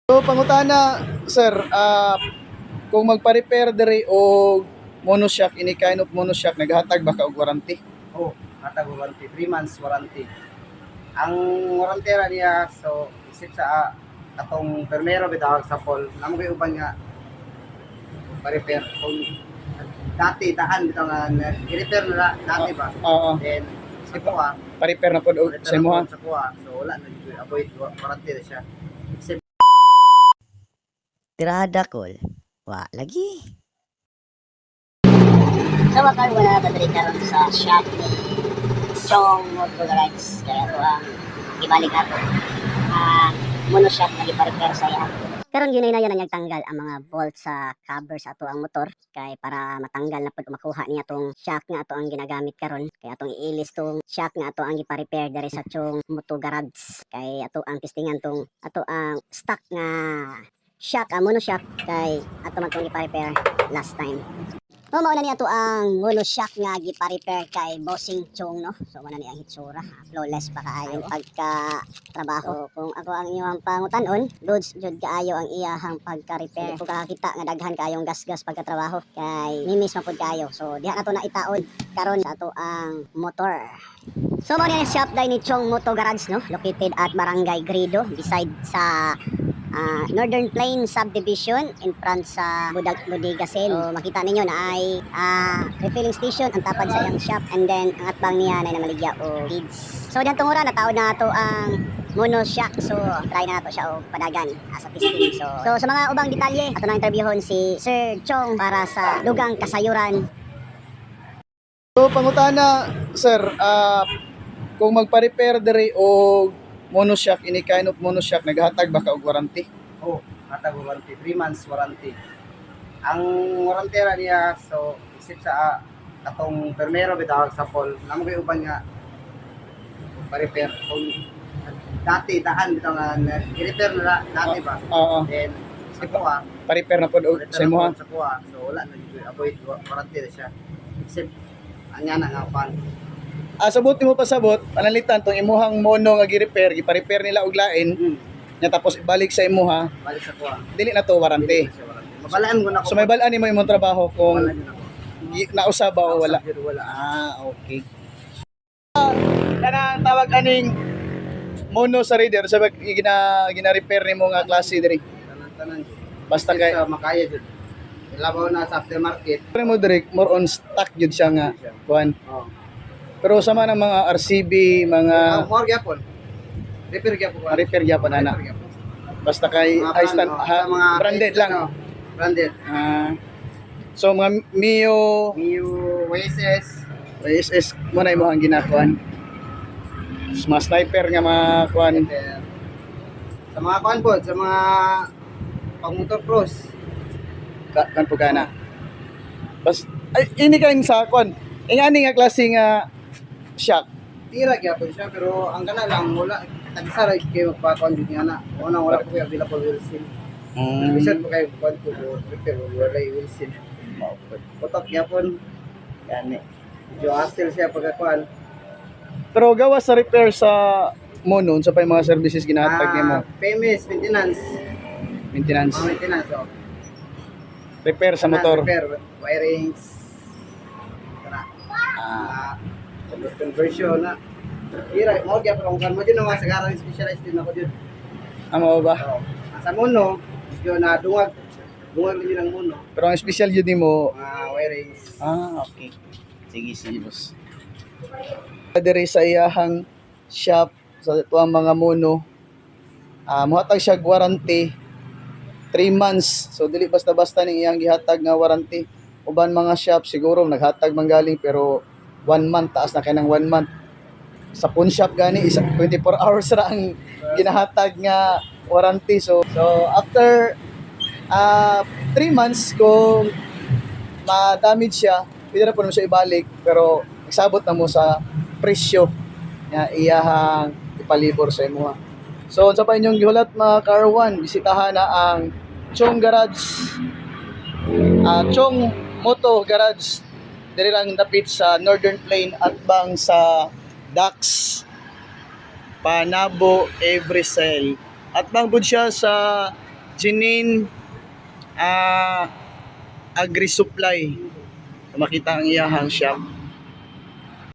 So pangutana sir, kung magpa-repair diri o monoshock, any kind of monoshock, naghatag ba ka og warranty? Oh, hatag warranty, 3 months warranty. Ang warranty ra niya, so isip sa atong permero bitawag sa Paul, namo kay uban nga pa-repair kung dati daan bitaw nga i-repair na dati ba. Oo. Then sa kuha, Pa-repair na pod og sa imuha. sa kuha, so wala na avoid warranty na siya. Isip Tirada kol. Wa lagi. So, wakal wala na dali karon sa shop ni Chong Motorrides. Kaya ito ang ibalik ato. Mono shop na ipa-repair sa iya. Karon yun na yan tanggal ang mga bolt sa cover sa ato ang motor kay para matanggal na pud makuha niya tong shock nga ato ang ginagamit karon. Kaya atong iilis tong shock nga ato ang ipa-repair diri sa Chong Moto Garage. Kay ato ang testingan tong ato ang stock nga shock, mono shock kay ato man tong ipa-repair last time. So, mao na niya to ang mono shock nga gipa-repair kay Bossing Chong, no? So, mao na niya ang hitsura. Flawless pa kaayo pagka trabaho. So, kung ako ang iyang pangutan-on, goods jud kaayo ang iyahang pagka-repair. Kung kakakita nga daghan kayong gas-gas pagka trabaho kay mimis mapud kayo. So, diha na to na itaod karon sa ato ang motor. So, mao na niya shop dai ni Chong Moto Garage, no? Located at Barangay Grido, beside sa Northern Plain Subdivision in front sa Bodega Sale. So, makita ninyo na ay refilling station ang tapad sa iyang shop, and then ang atbang niya na namaligya o kids. So diyan tungura nataod na to ang mono shock. So try na nato siya og padagan sa testing. So sa mga ubang detalye ato na interviewon si Sir Chong para sa Dugang Kasayuran. So pangutana sir, kung magpa-repair diri o monoshock, any kind of monoshock, naghatag ba ka og warranty? oh, hatag warranty, 3 months warranty. Ang warranty ra niya, so isip sa atong permero bitawag sa Paul, namo kay uban nga pa-repair kung dati daan bitaw nga i-repair na dati ba. Oo. Then sa kuha, Pa-repair na pod og sa imuha. sa kuha, so wala na avoid warranty na siya. Isip anya na nga pan. Sabot mo pasabot, panalitan tong imuhang mono nga gi-repair, gipa-repair nila og lain, nya tapos ibalik sa imuha, Balik sa kuha. dili na to warranty. Mabalaan ko na ako. So may balaan nimo imong trabaho kung Mabalaan yun ako. nausa ba o wala. Wala. Okay. Kana tawag aning mono sa reader sa gina-repair nimo nga klase diri. Tanan-tanan. Basta kay Sa makaya jud. Labaw na sa aftermarket. pre mo direct more on stock jud siya nga kuan. Oh. Pero sama ng mga RCB, mga More gyapon. Repair gyapon. repair gyapon ana. Repair gyapon. Basta kay Mga high stand sa mga branded lang. Branded. So mga Mio, New Oasis. ISS mo na imong ginakuan. Mga sniper nga mga kuan. Sa mga kuan po, sa mga pang motocross. Kan po kana. Bas ay ini kaing sa kuan. Ingani nga klase nga shock. Tira gyapon siya pero ang kana lang wala tagsara kay magpakuan jud niya na. Una wala ko kay available Wilson. Bisan po kay kuan ko repair wala Wilson. Potok gyapon. Yani. Jo hostel siya pagkakuan. Pero gawa sa repair sa mono sa pa yung mga services ginahatag nimo. Famous maintenance. Maintenance, Mga maintenance oh. repair sa motor. Repair, wirings. Conversion na. Tira, mo gyapon kung mo jud na mga sagaran specialized din ako jud. Amo ba? Oh. Sa mono, yun na dungag din ang mono. Pero ang special yun nimo. Mga wirings. Okay. Sige boss. Diri sa iyahang shop sa tuang mga mono, muhatag siya warranty 3 months. So dili basta-basta ning iyang gihatag nga warranty. Uban mga shop siguro naghatag manggaling pero 1 month, taas na kay ng 1 month. Sa pawn shop gani 24 hours ra ang ginahatag nga warranty. So after 3 months kung ma-damage siya, pwede na po naman siya ibalik, pero nagsabot na mo sa presyo nga iyahang ipalibor sa imo. So sa pa inyong gihulat mga Car One, bisitahan na ang Chong Garage, Chong Moto Garage. Diri lang dapit sa Northern Plain at bang sa Dax, Panabo, Eversel. At bang bud siya sa Janine Agri Supply. Makita ang iyahang shop.